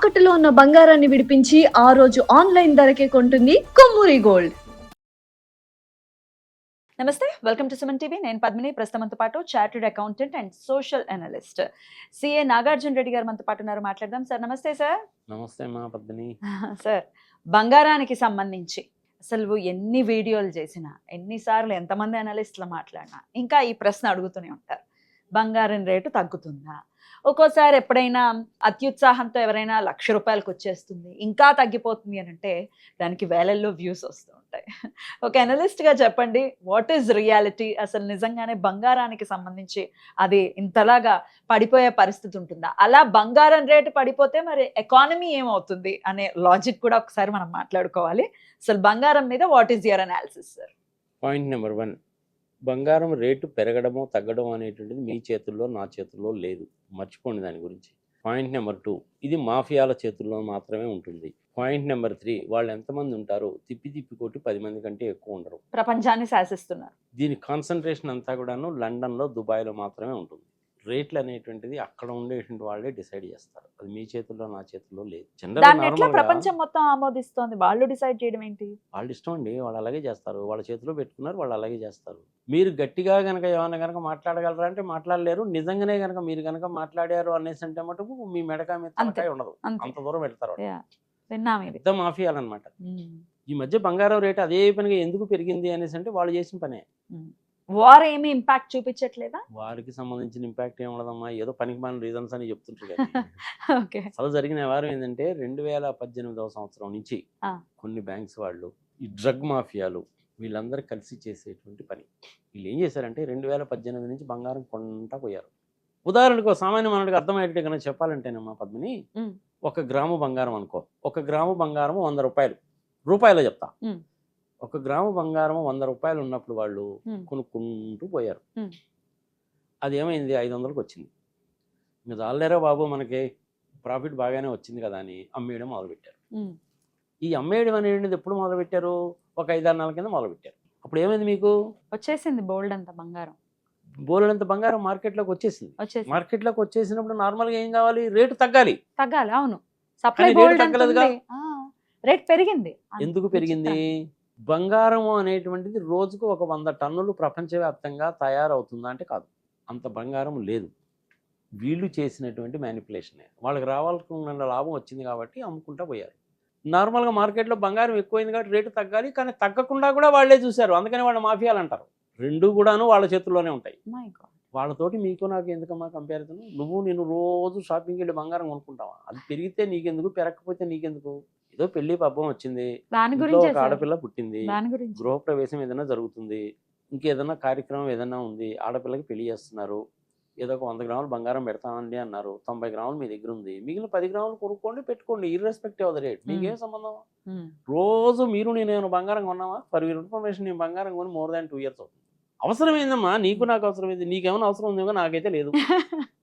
తాకట్టులో ఉన్న బంగారాన్ని విడిపించి ఆ రోజు ఆన్లైన్ ధరకే కొంటుంది కొమ్మూరి గోల్డ్. నమస్తే, వెల్కమ్ టు సుమన్ టీవీ. నేను పద్మిని. ప్రస్తుతం మనతో పాటు chartered accountant and social analyst CA Nagarjuna Reddy గారు మనతో పాటు ఉన్నారు. మాట్లాడదాం. సార్ నమస్తే. సార్ నమస్తే అమ్మా పద్మిని. సార్, బంగారానికి సంబంధించి అసలు ఎన్ని వీడియోలు చేసినా, ఎన్నిసార్లు ఎంతమంది అనలిస్టులు మాట్లాడినా ఇంకా ఈ ప్రశ్న అడుగుతూనే ఉంటారు, బంగారం రేటు తగ్గుతుందా? ఒక్కోసారి ఎప్పుడైనా అత్యుత్సాహంతో ఎవరైనా ₹1,00,000 వచ్చేస్తుంది, ఇంకా తగ్గిపోతుంది అని అంటే దానికి వేలల్లో వ్యూస్ వస్తూ ఉంటాయి. ఒక అనలిస్ట్గా చెప్పండి, వాట్ ఈజ్ రియాలిటీ? అసలు నిజంగానే బంగారానికి సంబంధించి అది ఇంతలాగా పడిపోయే పరిస్థితి ఉంటుందా? అలా బంగారం రేటు పడిపోతే మరి ఎకానమీ ఏమవుతుంది అనే లాజిక్ కూడా ఒకసారి మనం మాట్లాడుకోవాలి. అసలు బంగారం మీద what is your analysis sir? Point number 1, బంగారం రేటు పెరగడమో తగ్గడం అనేటువంటిది మీ చేతుల్లో నా చేతుల్లో లేదు, మర్చిపోండి దాని గురించి. పాయింట్ నెంబర్ 2, ఇది మాఫియాల చేతుల్లో మాత్రమే ఉంటుంది. పాయింట్ నెంబర్ 3, వాళ్ళు ఎంతమంది ఉంటారు? తిప్పి కొట్టి 10 మంది కంటే ఎక్కువ ఉండరు. ప్రపంచాన్ని శాసిస్తున్నారు. దీని కాన్సన్ట్రేషన్ అంతా కూడాను లండన్లో, దుబాయ్లో మాత్రమే ఉంటుంది. రేట్లు అనేటువంటిది అక్కడ ఉండేటువంటి వాళ్ళే డిసైడ్ చేస్తారు. అది మీ చేతుల్లో నా చేతుల్లో లేదు. దాన్ని ఎట్లా ప్రపంచం మొత్తం ఆమోదిస్తోంది? వాళ్ళు డిసైడ్ చేయడం ఏంటి? వాళ్ళు ఇష్టం అండి, వాళ్ళు అలాగే చేస్తారు. వాళ్ళ చేతిలో పెట్టుకున్నారు, వాళ్ళు అలాగే చేస్తారు. మీరు గట్టిగా కనుక ఏమన్నా కనుక మాట్లాడగలరా అంటే మాట్లాడలేరు. నిజంగానే కనుక మీరు కనుక మాట్లాడారు అనేసి అంటే మటుకు మీ మెడకాయ మీద తలకాయ ఉండదు, అంత దూరం పెడతారు. పెద్ద మాఫియాలు అనమాట. ఈ మధ్య బంగారం రేటు అదే పనిగా ఎందుకు పెరిగింది అనేసి అంటే వాళ్ళు చేసిన పనే. వార్ ఏమి ఇంపాక్ట్ చూపించట్లేదా? వారికి సంబంధించిన ఇంపాక్ట్ ఏం ఉండదమ్మా, ఏదో పనికి మన రీజన్స్ అని చెప్తుంటారు కదా. అసలు జరిగిన వ్యవహారం ఏంటంటే 2018వ సంవత్సరం నుంచి కొన్ని బ్యాంక్స్ వాళ్ళు, ఈ డ్రగ్ మాఫియాలు వీళ్ళందరూ కలిసి చేసేటువంటి పని. వీళ్ళు ఏం చేశారంటే 2018 నుంచి బంగారం కొంటా పోయారు. ఉదాహరణకు సామాన్య మానవుడికి అర్థమయ్యేటట్టు కనుక చెప్పాలంటేనమ్మా పద్మిని, 1 గ్రాము బంగారం అనుకో. 1 గ్రాము బంగారం 100 రూపాయలు, రూపాయలో చెప్తా. 1 గ్రాము బంగారం 100 రూపాయలు ఉన్నప్పుడు వాళ్ళు కొనుక్కుంటూ పోయారు. అది ఏమైంది? 500కి వచ్చింది. ఇంకా చాలేరా బాబు, మనకి ప్రాఫిట్ బాగానే వచ్చింది కదా అని అమ్మేయడం మొదలుపెట్టారు. ఈ అమ్మేయడం అనేది ఎప్పుడు మొదలుపెట్టారు? ఒక 5-6 నెలల కింద మొదలుపెట్టారు. అప్పుడు ఏమైంది? మీకు వచ్చేసింది బోల్డ్ అంత బంగారం. బోలెడంత బంగారం మార్కెట్లోకి వచ్చేసింది. మార్కెట్లోకి వచ్చేసినప్పుడు నార్మల్గా ఏం కావాలి? రేటు తగ్గాలి. అవును, సప్లై బోల్డ్ తగ్గలేదుగా, రేట్ పెరిగింది. ఎందుకు పెరిగింది? బంగారం అనేటువంటిది రోజుకు ఒక 100 టన్నులు ప్రపంచవ్యాప్తంగా తయారవుతుందా అంటే కాదు, అంత బంగారం లేదు. వీళ్ళు చేసినటువంటి మ్యానిపులేషనే. వాళ్ళకి రావాల్సిన లాభం వచ్చింది కాబట్టి అమ్ముకుంటా పోయారు. నార్మల్గా మార్కెట్లో బంగారం ఎక్కువైంది కాబట్టి రేటు తగ్గాలి, కానీ తగ్గకుండా కూడా వాళ్ళే చూశారు. అందుకని వాళ్ళ మాఫియాలు అంటారు. రెండు కూడాను వాళ్ళ చేతుల్లోనే ఉంటాయి. వాళ్ళతోటి మీకు నాకు ఎందుకమ్మా కంపారిజన్? నేను రోజు షాపింగ్కి వెళ్ళి బంగారం కొనుక్కుంటావా? అది పెరిగితే నీకెందుకు, పెరగకపోతే నీకెందుకు? ఏదో పెళ్లి పబ్బం వచ్చింది, ఒక ఆడపిల్ల పుట్టింది, గృహప్రవేశం ఏదైనా జరుగుతుంది, ఇంకేదైనా కార్యక్రమం ఏదైనా ఉంది, ఆడపిల్లకి పెళ్లి చేస్తున్నారు, ఏదో ఒక 100 గ్రాములు బంగారం పెడతామండి అన్నారు. 90 గ్రాములు మీ దగ్గర ఉంది, మిగిలిన 10 గ్రాములు కొనుక్కోండి, పెట్టుకోండి, ఇర్రెస్పెక్టివ్ ఆఫ్ ద రేట్. మీకేం సంబంధం? రోజు మీరు నేను బంగారం కొన్నావా? ఫర్ యువర్ ఇన్ఫర్మేషన్, నేను బంగారం కొని more than 2 years అవుతుంది. అవసరమైందమ్మా, నీకు నాకు అవసరమైంది, నీకేమైనా అవసరం ఉందేమో, నాకైతే లేదు,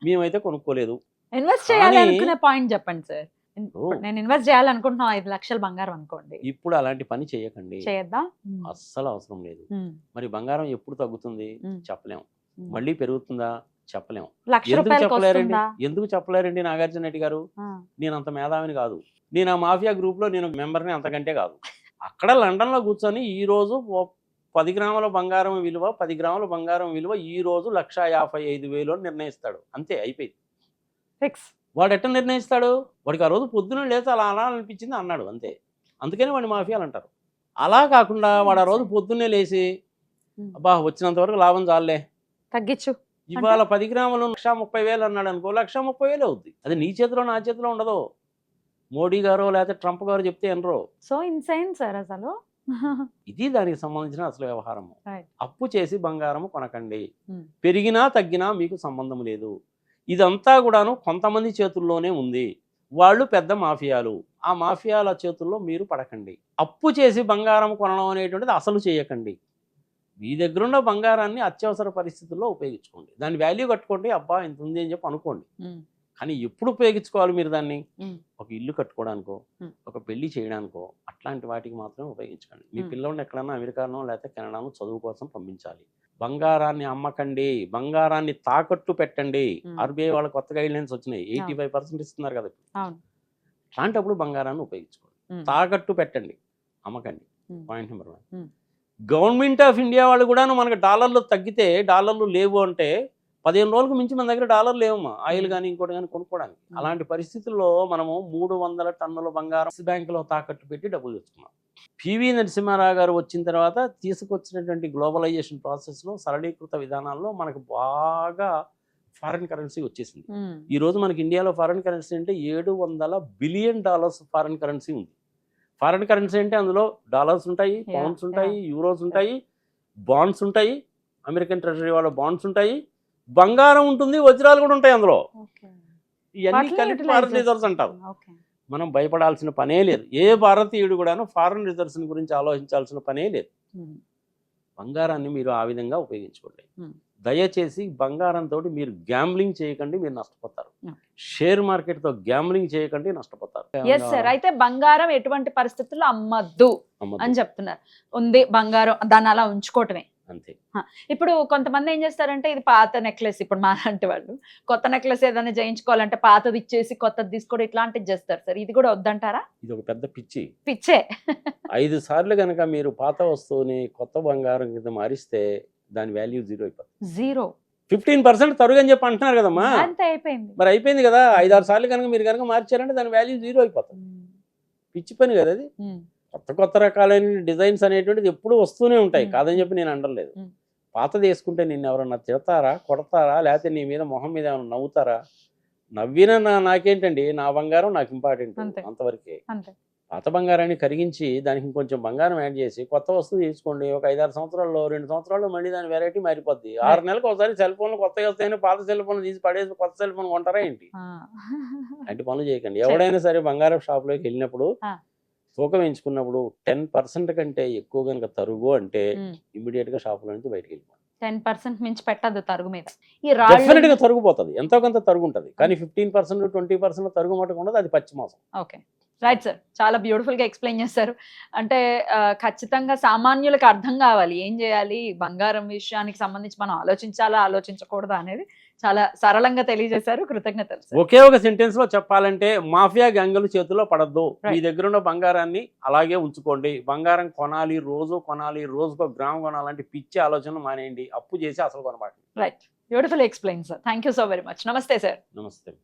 మేమైతే కొనుక్కోలేదు. ఇన్వెస్ట్ చేయాలనుకునే పాయింట్ చెప్పండి సార్. నేను ఇన్వెస్ట్ చేయాలనుకుంటున్నా 5 లక్షల బంగారం అనుకోండి, ఇప్పుడు అలాంటి పని చేయకండి, చేయొద్దాం, అస్సలు అవసరం లేదు. మరి బంగారం ఎప్పుడు తగ్గుతుంది చెప్పలేము, మళ్ళీ పెరుగుతుందా చెప్పలేము. ఎందుకు చెప్పలేరండి నాగార్జున రెడ్డి గారు? నేను అంత మేధావిని కాదు, నేను ఆ మాఫియా గ్రూప్ లో నేను మెంబర్ని అంతకంటే కాదు. అక్కడ లండన్ లో కూర్చొని ఈ రోజు 10 గ్రాముల బంగారం విలువ, 10 గ్రాముల బంగారం విలువ ఈ రోజు 1,55,000 నిర్ణయిస్తాడు. అంతే, అయిపోయింది, ఫిక్స్. వాడు ఎట్లా నిర్ణయిస్తాడు? వాడికి ఆ రోజు పొద్దున లేచి అలా అనిపించింది అన్నాడు, అంతే. అందుకని వాడిని మాఫియాలు అంటారు. అలా కాకుండా వాడు ఆ రోజు పొద్దున్నే లేచి అబ్బా వచ్చినంత వరకు లాభం చాలే, తగ్గించు, ఇవాళ 10 గ్రాములు 1,30,000 అన్నాడు అనుకో, 1,30,000 అవుద్ది. అది నీ చేతిలో నా చేతిలో ఉండదు. మోడీ గారు లేకపోతే ట్రంప్ గారు చెప్తే ఎనరో. సో ఇన్సైన్ సార్ అసలు. ఇది దానికి సంబంధించిన అసలు వ్యవహారము. అప్పు చేసి బంగారము కొనకండి, పెరిగినా తగ్గినా మీకు సంబంధం లేదు. ఇదంతా కూడాను కొంతమంది చేతుల్లోనే ఉంది. వాళ్ళు పెద్ద మాఫియాలు, ఆ మాఫియాల చేతుల్లో మీరు పడకండి. అప్పు చేసి బంగారం కొనడం అనేటువంటిది అసలు చేయకండి. మీ దగ్గరున్న బంగారాన్ని అత్యవసర పరిస్థితుల్లో ఉపయోగించుకోండి, దాని వాల్యూ కట్టుకోండి, అబ్బా ఇంత ఉంది అని చెప్పి అనుకోండి. కానీ ఎప్పుడు ఉపయోగించుకోవాలి మీరు దాన్ని? ఒక ఇల్లు కట్టుకోవడానికో, ఒక పెళ్లి చేయడానికో, అట్లాంటి వాటికి మాత్రమే ఉపయోగించకండి. మీ పిల్లల్ని ఎక్కడన్నా అమెరికానో లేకపోతే కెనడానో చదువు కోసం పంపించాలి. బంగారాన్ని అమ్మకండి, బంగారాన్ని తాకట్టు పెట్టండి. ఆర్బీఐ వాళ్ళ కొత్త గైడ్ లైన్స్ వచ్చినాయి, 85% ఇస్తున్నారు కదా. అలాంటప్పుడు బంగారాన్ని ఉపయోగించుకోండి. ఉమ్, తాకట్టు పెట్టండి, అమ్మకండి. Um, point number 1. Um. Government of India వాళ్ళు కూడాను మనకు డాలర్లు తగ్గితే డాలర్లు లేవు అంటే 15 రోజులకు మించి మన దగ్గర డాలర్లు లేవమ్మా, ఆయిల్ కానీ ఇంకోటి కానీ కొనుక్కోవడానికి. అలాంటి పరిస్థితుల్లో మనము 300 టన్నుల బంగారం బ్యాంకులో తాకట్టు పెట్టి డబ్బులు తెచ్చుకున్నాం. పివి నరసింహారావు గారు వచ్చిన తర్వాత తీసుకొచ్చినటువంటి గ్లోబలైజేషన్ ప్రాసెస్లో, సరళీకృత విధానాల్లో మనకు బాగా ఫారిన్ కరెన్సీ వచ్చేసింది. ఉమ్, ఈరోజు మనకి ఇండియాలో ఫారిన్ కరెన్సీ అంటే $700 బిలియన్ ఫారిన్ కరెన్సీ ఉంది. ఫారిన్ కరెన్సీ అంటే అందులో డాలర్స్ ఉంటాయి, పౌండ్స్ ఉంటాయి, యూరోస్ ఉంటాయి, బాండ్స్ ఉంటాయి, అమెరికన్ ట్రెజరీ వాళ్ళ బాండ్స్ ఉంటాయి, బంగారం ఉంటుంది, వజ్రాలు కూడా ఉంటాయి అందులో. ఓకే. ఇవన్నీ వాటిని కలిపి utilize ఫారిన్ రిజర్వ్స్ చేస్తాం. అంటారు. ఓకే. మనం భయపడాల్సిన పనే లేదు. ఏ భారతీయుడు కూడాను ఫారిన్ రిజర్వ్స్ గురించి ఆలోచించాల్సిన పనే లేదు. ఉమ్, బంగారాన్ని మీరు ఆ విధంగా ఉపయోగించుకోండి. ఉమ్. దయచేసి బంగారంతో మీరు గ్యాంబ్లింగ్ చేయకండి, మీరు నష్టపోతారు. Okay. షేర్ మార్కెట్తో గ్యాంబ్లింగ్ చేయకండి, నష్టపోతారు. Yes sir. అయితే బంగారం ఎటువంటి పరిస్థితుల్లో అమ్మద్దు అమ్మద్దు. అని చెప్తున్నారు. ఉంది బంగారం, దాన్ని అలా ఉంచుకోవటమే. అంతే. ఇప్పుడు కొంతమంది ఏం చేస్తారంటే ఇది పాత నెక్లెస్, ఇప్పుడు మా లాంటి వాళ్ళు కొత్త నెక్లెస్ ఏదైనా చేయించుకోవాలంటే పాతది ఇచ్చేసి కొత్తది తీసుకోవడం ఇట్లాంటిది చేస్తారు సార్. ఇది కూడా వద్దంటారా? ఇది ఒక పెద్ద పిచ్చి. పిచ్చే. 5 సార్లు కనుక మీరు పాత వస్తువుని కొత్త బంగారం కింద మారిస్తే దాని వాల్యూ 0 అయిపోతుంది. 0. 15% తరుగు అని చెప్పి అంటున్నారు కదమ్మా. అంతే అయిపోయింది. మరి అయిపోయింది కదా. 5-6 సార్లు కనుక మీరు కనుక మార్చారంటే దాని వాల్యూ 0 అయిపోతుంది. పిచ్చి పని కదా అది. కొత్త రకాలైన డిజైన్స్ అనేటువంటిది ఎప్పుడు వస్తూనే ఉంటాయి, కాదని చెప్పి నేను అనలేదు. పాతది వేసుకుంటే నిన్ను ఎవరన్నా తిడతారా, కొడతారా, లేకపోతే నీ మీద మొహం మీద ఏమైనా నవ్వుతారా? నవ్వినా నాకేంటండి, నా బంగారం నాకు ఇంపార్టెంట్, అంతవరకే. పాత బంగారాన్ని కరిగించి దానికి ఇంకొంచెం బంగారం యాడ్ చేసి కొత్త వస్తువు తీసుకోండి. ఒక 5-6 సంవత్సరాల్లో, 2 సంవత్సరాల్లో మళ్ళీ దాని వెరైటీ మారిపోద్ది. 6 నెలలకు ఒకసారి సెల్ ఫోన్లు కొత్తగా వస్తాయని పాత సెల్ ఫోన్ తీసి పడేసి కొత్త సెల్ ఫోన్ కొంటారా ఏంటి? అలాంటి పనులు చేయకండి. ఎవడైనా సరే బంగారం షాప్లోకి వెళ్ళినప్పుడు తూకం ఎంచుకున్నప్పుడు 10% కంటే ఎక్కువ కనుక తరుగు అంటే ఇమ్మీడియట్ గా షాపులో నుంచి బయటకు వెళ్ళిపోవాలి. 10% మించి పెట్టద్దు తరుగు మీద. డెఫినెట్ గా తరుగుపోతుంది, ఎంతో కొంత తరుగు ఉంటుంది. కానీ 15% 20% తరుగు మటుకు ఉండదు, అది పచ్చి మోసం. Okay, right sir. చాలా బ్యూటిఫుల్ గా ఎక్స్ప్లెయిన్ చేస్తారు. అంటే ఖచ్చితంగా సామాన్యులకు అర్థం కావాలి ఏం చేయాలి, బంగారం విషయానికి సంబంధించి మనం ఆలోచించాలా ఆలోచించకూడదా అనేది చాలా సరళంగా తెలియజేశారు. కృతజ్ఞతలు. ఒకే ఒక సెంటెన్స్ లో చెప్పాలంటే మాఫియా గ్యాంగుల చేతిలో పడద్దు. మీ దగ్గర ఉన్న బంగారాన్ని అలాగే ఉంచుకోండి. బంగారం కొనాలి, రోజుకో గ్రామ్ కొనాలంటే పిచ్చి ఆలోచన మానేయండి. అప్పు చేసి అసలు కొనబాకండి. Right, beautiful explain sir. Thank you so very much. నమస్తే సార్. నమస్తే.